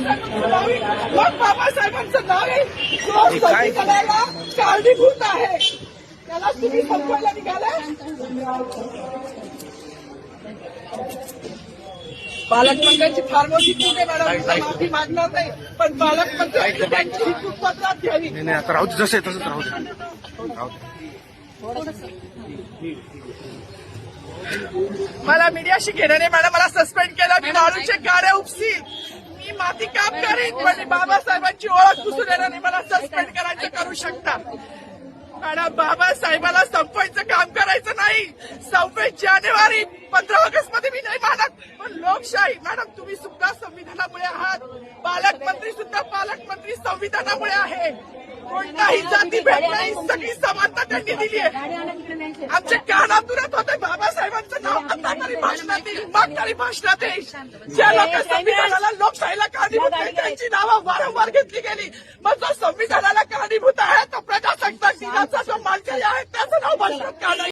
बाबासाहेबांचं नाव येईल, मग बाबासाहेबांचं नाव येईल. जो संविधानाला कारणीभूत आहे त्याला तुम्ही संपवायला निघाले. पालकमंत्र्यांची फार मोठी चूक आहे मॅडम, मी माफी मागणार नाही, पण पालकमंत्र्यांची त्यांची ही चूक पत्रात घ्यावी. नाही आता राहू दे, जसं आहे तसंच राहू दे. मला मीडियाशी घेणं नाही मॅडम, मला सस्पेंड केलं, मी वाळूचे गाड्या उपसील, मी माती काम करीन, पण बाबासाहेबांची ओळख पुसून येणार नाही. मला सस्पेंड करायचं करू शकता मॅडम. बाबासाहेबाला संपवायचं काम करायचं नाही. 26 जानेवारी 15 ऑगस्ट मध्ये मी नाही मानत, पण लोकशाही मॅडम तुम्ही सुद्धा संविधानामुळे आहात. पालकमंत्री सुद्धा पालकमंत्री संविधानामुळे आहे. कोणताही जातीभेद नाही, सगळी समानता त्यांनी दिली आहे. आमच्या कानातूनच होते बाबासाहेबांचं नाव आता तरी भाषणात येईल, मग तरी भाषणात येईल. ज्या लोक संविधानाला लोकशाहीला कारणीभूत आहे त्यांची नावं वारंवार घेतली गेली, मग जो संविधानाला कारणीभूत आहे तो प्रजासत्ताक दिनाचा जो मानकरी आहे त्याचं नाव भाषणात का नाही?